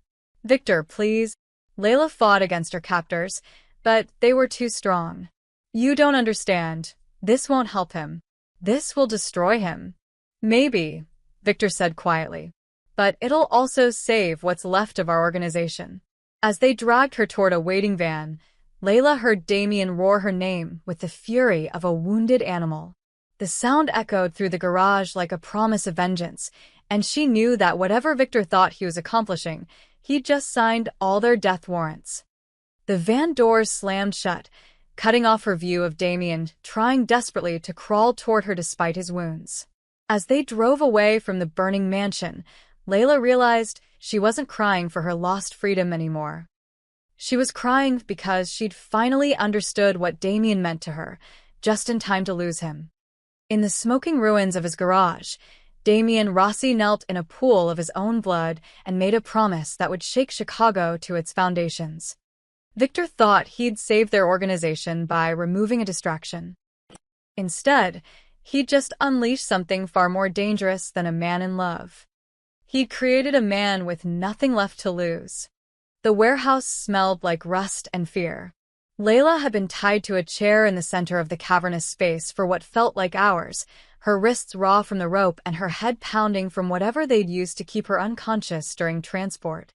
S1: Victor, please. Layla fought against her captors, but they were too strong. You don't understand. This won't help him. This will destroy him. Maybe, Victor said quietly. But it'll also save what's left of our organization. As they dragged her toward a waiting van, Layla heard Damien roar her name with the fury of a wounded animal. The sound echoed through the garage like a promise of vengeance, and she knew that whatever Victor thought he was accomplishing, he'd just signed all their death warrants. The van doors slammed shut, cutting off her view of Damien, trying desperately to crawl toward her despite his wounds. As they drove away from the burning mansion, Layla realized she wasn't crying for her lost freedom anymore. She was crying because she'd finally understood what Damien meant to her, just in time to lose him. In the smoking ruins of his garage, Damien Rossi knelt in a pool of his own blood and made a promise that would shake Chicago to its foundations. Victor thought he'd save their organization by removing a distraction. Instead, he'd just unleashed something far more dangerous than a man in love. He'd created a man with nothing left to lose. The warehouse smelled like rust and fear. Layla had been tied to a chair in the center of the cavernous space for what felt like hours, her wrists raw from the rope and her head pounding from whatever they'd used to keep her unconscious during transport.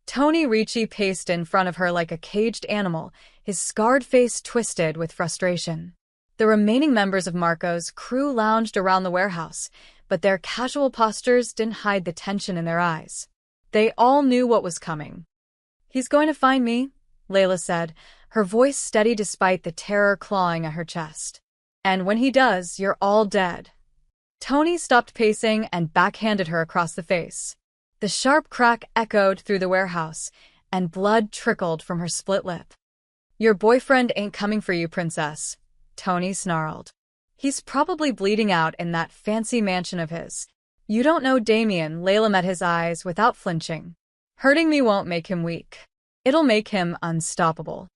S1: Tony Ricci paced in front of her like a caged animal, his scarred face twisted with frustration. The remaining members of Marco's crew lounged around the warehouse, but their casual postures didn't hide the tension in their eyes. They all knew what was coming. "He's going to find me," Layla said, her voice steady despite the terror clawing at her chest. "And when he does, you're all dead." Tony stopped pacing and backhanded her across the face. The sharp crack echoed through the warehouse, and blood trickled from her split lip. "Your boyfriend ain't coming for you, princess," Tony snarled. "He's probably bleeding out in that fancy mansion of his. You don't know Damien." Layla met his eyes without flinching. "Hurting me won't make him weak. It'll make him unstoppable.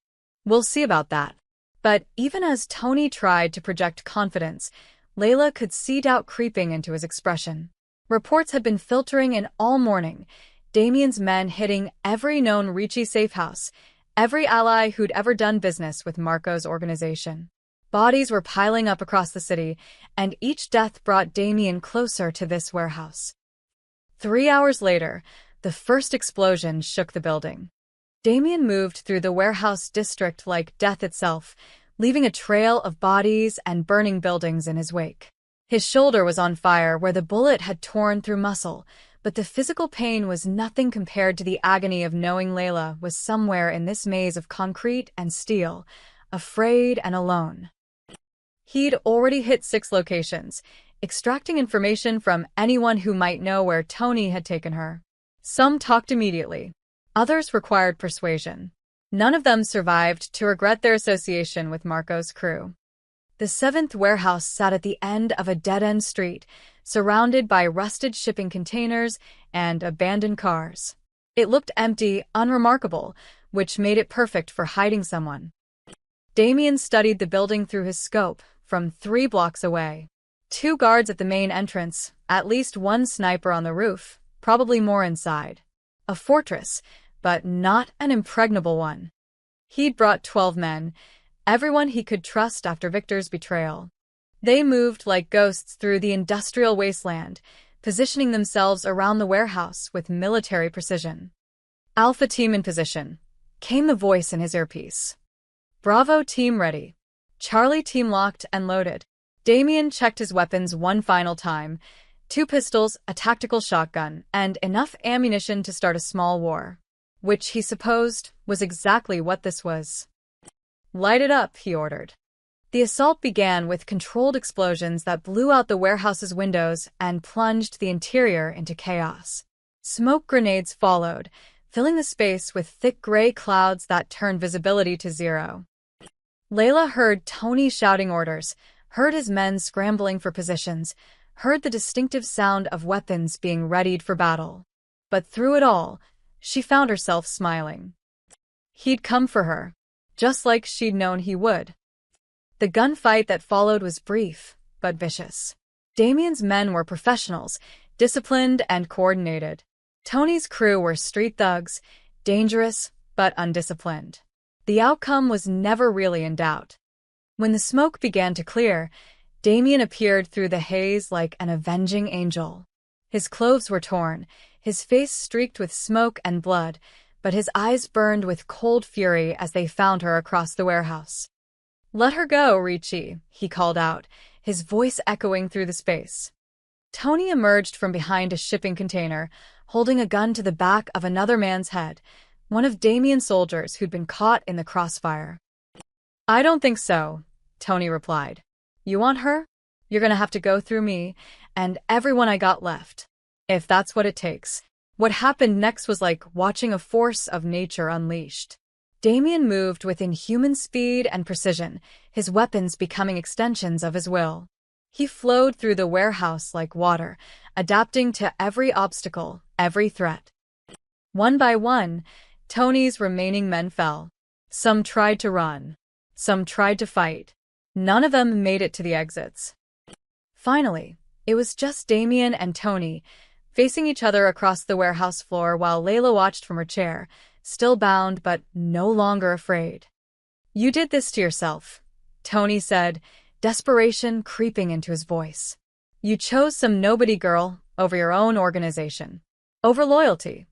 S1: We'll see about that." But even as Tony tried to project confidence, Layla could see doubt creeping into his expression. Reports had been filtering in all morning, Damien's men hitting every known Ricci safe house, every ally who'd ever done business with Marco's organization. Bodies were piling up across the city, and each death brought Damien closer to this warehouse. 3 hours later, the first explosion shook the building. Damien moved through the warehouse district like death itself, leaving a trail of bodies and burning buildings in his wake. His shoulder was on fire where the bullet had torn through muscle, but the physical pain was nothing compared to the agony of knowing Layla was somewhere in this maze of concrete and steel, afraid and alone. He'd already hit 6 locations, extracting information from anyone who might know where Tony had taken her. Some talked immediately. Others required persuasion. None of them survived to regret their association with Marco's crew. The 7th warehouse sat at the end of a dead-end street, surrounded by rusted shipping containers and abandoned cars. It looked empty, unremarkable, which made it perfect for hiding someone. Damien studied the building through his scope, from 3 blocks away. 2 guards at the main entrance, at least 1 sniper on the roof, probably more inside. A fortress, but not an impregnable one. He'd brought 12 men, everyone he could trust after Victor's betrayal. They moved like ghosts through the industrial wasteland, positioning themselves around the warehouse with military precision. "Alpha team in position," came the voice in his earpiece. "Bravo team ready." Charlie team locked and loaded. Damien checked his weapons one final time. 2 pistols, a tactical shotgun, and enough ammunition to start a small war. Which he supposed was exactly what this was. "Light it up," he ordered. The assault began with controlled explosions that blew out the warehouse's windows and plunged the interior into chaos. Smoke grenades followed, filling the space with thick gray clouds that turned visibility to 0. Layla heard Tony shouting orders, heard his men scrambling for positions, heard the distinctive sound of weapons being readied for battle. But through it all, she found herself smiling. He'd come for her, just like she'd known he would. The gunfight that followed was brief, but vicious. Damien's men were professionals, disciplined and coordinated. Tony's crew were street thugs, dangerous but undisciplined. The outcome was never really in doubt. When the smoke began to clear, Damien appeared through the haze like an avenging angel. His clothes were torn, his face streaked with smoke and blood, but his eyes burned with cold fury as they found her across the warehouse. "Let her go, Ricci," he called out, his voice echoing through the space. Tony emerged from behind a shipping container, holding a gun to the back of another man's head, one of Damien's soldiers who'd been caught in the crossfire. "I don't think so," Tony replied. "You want her? You're gonna have to go through me, and everyone I got left. If that's what it takes." What happened next was like watching a force of nature unleashed. Damien moved with inhuman speed and precision, his weapons becoming extensions of his will. He flowed through the warehouse like water, adapting to every obstacle, every threat. One by one, Tony's remaining men fell. Some tried to run. Some tried to fight. None of them made it to the exits. Finally, it was just Damien and Tony, facing each other across the warehouse floor while Layla watched from her chair, still bound but no longer afraid. "You did this to yourself," Tony said, desperation creeping into his voice. "You chose some nobody girl over your own organization. Over loyalty.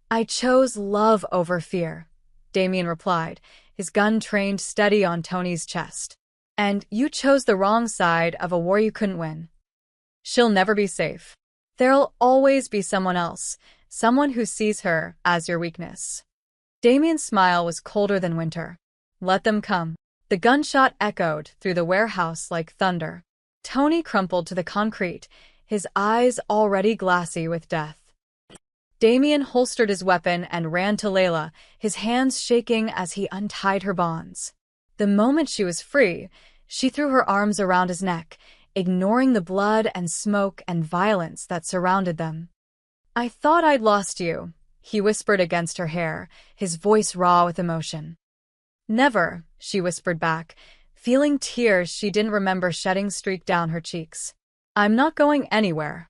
S1: I chose love over fear, Damien replied, his gun trained steady on Tony's chest. And you chose the wrong side of a war you couldn't win. She'll never be safe. There'll always be someone else, someone who sees her as your weakness. Damien's smile was colder than winter. Let them come. The gunshot echoed through the warehouse like thunder. Tony crumpled to the concrete, his eyes already glassy with death. Damien holstered his weapon and ran to Layla, his hands shaking as he untied her bonds. The moment she was free, she threw her arms around his neck, ignoring the blood and smoke and violence that surrounded them. I thought I'd lost you, he whispered against her hair, his voice raw with emotion. Never, she whispered back, feeling tears she didn't remember shedding streak down her cheeks. I'm not going anywhere.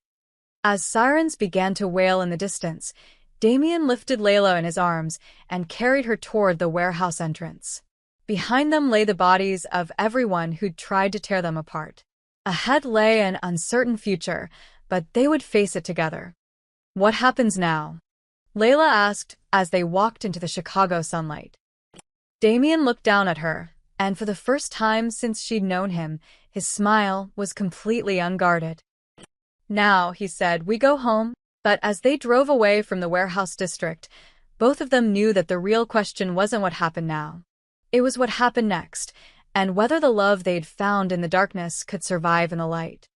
S1: As sirens began to wail in the distance, Damien lifted Layla in his arms and carried her toward the warehouse entrance. Behind them lay the bodies of everyone who'd tried to tear them apart. Ahead lay an uncertain future, but they would face it together. What happens now? Layla asked as they walked into the Chicago sunlight. Damien looked down at her, and for the first time since she'd known him, his smile was completely unguarded. Now, he said, we go home. But as they drove away from the warehouse district, both of them knew that the real question wasn't what happened now. It was what happened next, and whether the love they'd found in the darkness could survive in the light.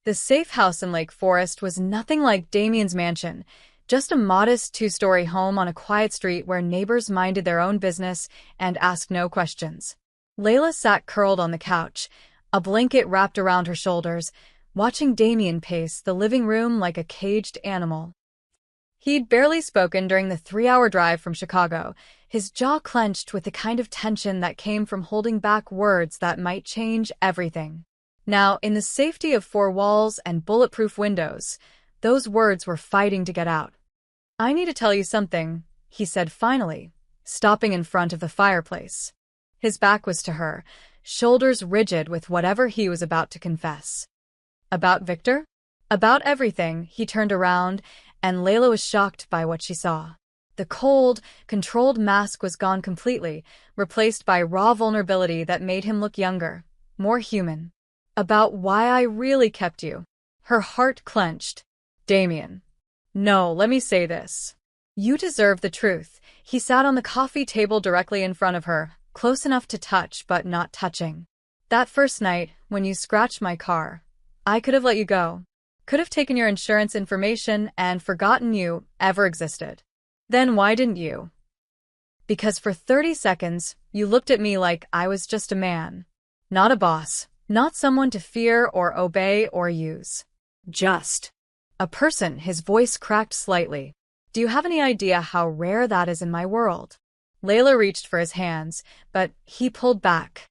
S1: The safe house in Lake Forest was nothing like Damien's mansion, just a modest two-story home on a quiet street where neighbors minded their own business and asked no questions. Layla sat curled on the couch, a blanket wrapped around her shoulders, watching Damien pace the living room like a caged animal. He'd barely spoken during the 3-hour drive from Chicago, his jaw clenched with the kind of tension that came from holding back words that might change everything. Now, in the safety of 4 walls and bulletproof windows, those words were fighting to get out. I need to tell you something, he said finally, stopping in front of the fireplace. His back was to her, shoulders rigid with whatever he was about to confess. About Victor? About everything. He turned around, and Layla was shocked by what she saw. The cold, controlled mask was gone completely, replaced by raw vulnerability that made him look younger, more human. About why I really kept you. Her heart clenched. Damien. No, let me say this. You deserve the truth. He sat on the coffee table directly in front of her, close enough to touch but not touching. That first night, when you scratched my car, I could have let you go. Could have taken your insurance information and forgotten you ever existed. Then why didn't you? Because for 30 seconds, you looked at me like I was just a man. Not a boss. Not someone to fear or obey or use. Just a person. His voice cracked slightly. Do you have any idea how rare that is in my world? Layla reached for his hands, but he pulled back.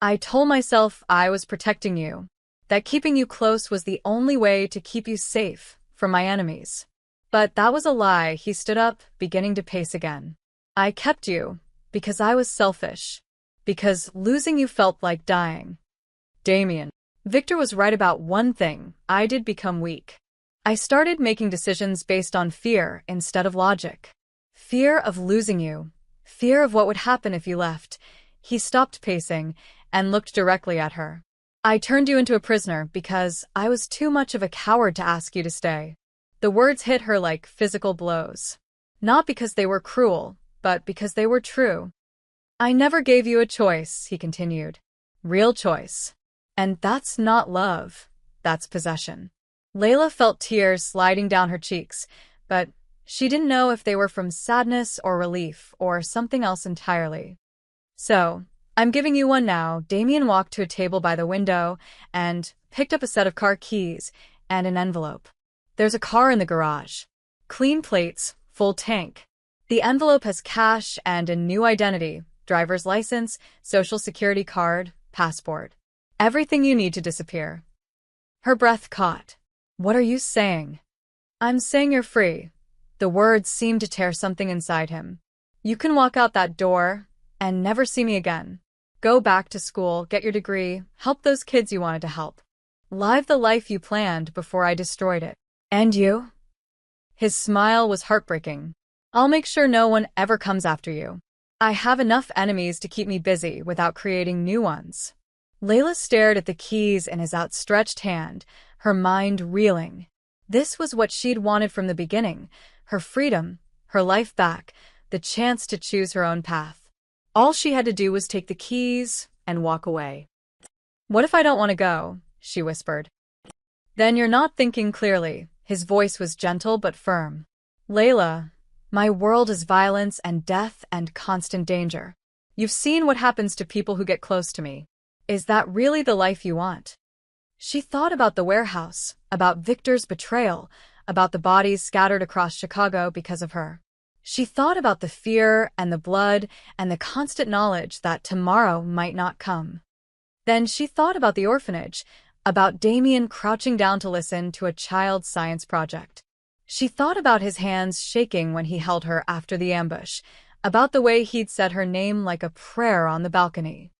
S1: I told myself I was protecting you. That keeping you close was the only way to keep you safe from my enemies. But that was a lie. He stood up, beginning to pace again. I kept you because I was selfish. Because losing you felt like dying. Damien. Victor was right about one thing. I did become weak. I started making decisions based on fear instead of logic. Fear of losing you. Fear of what would happen if you left. He stopped pacing and looked directly at her. I turned you into a prisoner because I was too much of a coward to ask you to stay. The words hit her like physical blows. Not because they were cruel, but because they were true. I never gave you a choice, he continued. Real choice. And that's not love. That's possession. Layla felt tears sliding down her cheeks, but she didn't know if they were from sadness or relief or something else entirely. So, I'm giving you one now. Damien walked to a table by the window and picked up a set of car keys and an envelope. There's a car in the garage. Clean plates, full tank. The envelope has cash and a new identity, driver's license, social security card, passport. Everything you need to disappear. Her breath caught. What are you saying? I'm saying you're free. The words seemed to tear something inside him. You can walk out that door and never see me again. Go back to school, get your degree, help those kids you wanted to help. Live the life you planned before I destroyed it. And you? His smile was heartbreaking. I'll make sure no one ever comes after you. I have enough enemies to keep me busy without creating new ones." Layla stared at the keys in his outstretched hand, her mind reeling. This was what she'd wanted from the beginning, her freedom, her life back, the chance to choose her own path. All she had to do was take the keys and walk away. "What if I don't want to go?" she whispered. "Then you're not thinking clearly." His voice was gentle but firm. "Layla, my world is violence and death and constant danger. You've seen what happens to people who get close to me. Is that really the life you want?" She thought about the warehouse, about Victor's betrayal, about the bodies scattered across Chicago because of her. She thought about the fear and the blood and the constant knowledge that tomorrow might not come. Then she thought about the orphanage, about Damien crouching down to listen to a child's science project. She thought about his hands shaking when he held her after the ambush, about the way he'd said her name like a prayer on the balcony.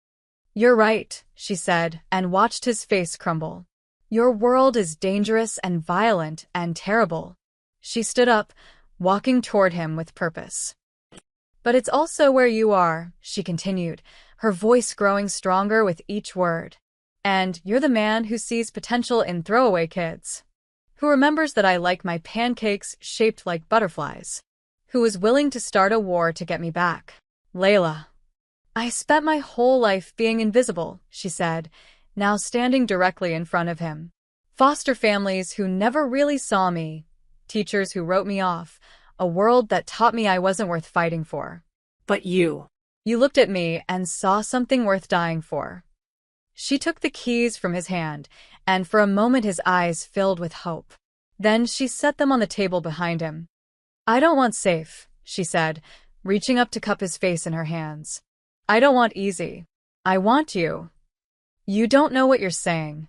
S1: "You're right," she said, and watched his face crumble. "Your world is dangerous and violent and terrible." She stood up, walking toward him with purpose. "But it's also where you are," she continued, her voice growing stronger with each word. "And you're the man who sees potential in throwaway kids. Who remembers that I like my pancakes shaped like butterflies. Who is willing to start a war to get me back." "Layla." "I spent my whole life being invisible," she said, now standing directly in front of him. "Foster families who never really saw me, teachers who wrote me off, a world that taught me I wasn't worth fighting for.
S2: But you
S1: looked at me and saw something worth dying for." She took the keys from his hand, and for a moment his eyes filled with hope. Then she set them on the table behind him. "I don't want safe," she said, reaching up to cup his face in her hands. "I don't want easy. I want you." "You don't know what you're saying."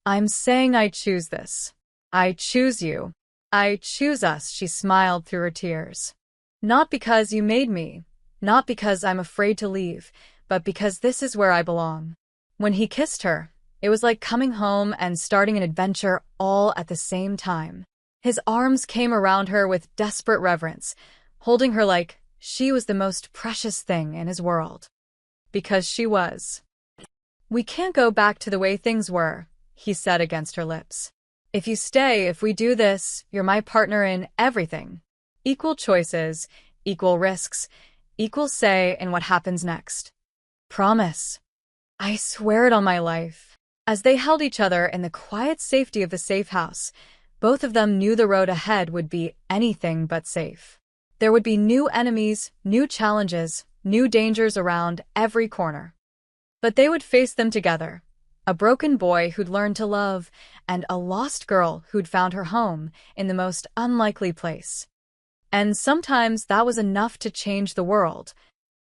S1: "I'm saying I choose this. I choose you. I choose us," she smiled through her tears. "Not because you made me, not because I'm afraid to leave, but because this is where I belong." When he kissed her, it was like coming home and starting an adventure all at the same time. His arms came around her with desperate reverence, holding her like she was the most precious thing in his world. Because she was. "We can't go back to the way things were," he said against her lips. "If you stay, if we do this, you're my partner in everything. Equal choices, equal risks, equal say in what happens next. Promise." "I swear it on my life." As they held each other in the quiet safety of the safe house, both of them knew the road ahead would be anything but safe. There would be new enemies, new challenges, new dangers around every corner. But they would face them together. A broken boy who'd learned to love, and a lost girl who'd found her home in the most unlikely place. And sometimes that was enough to change the world,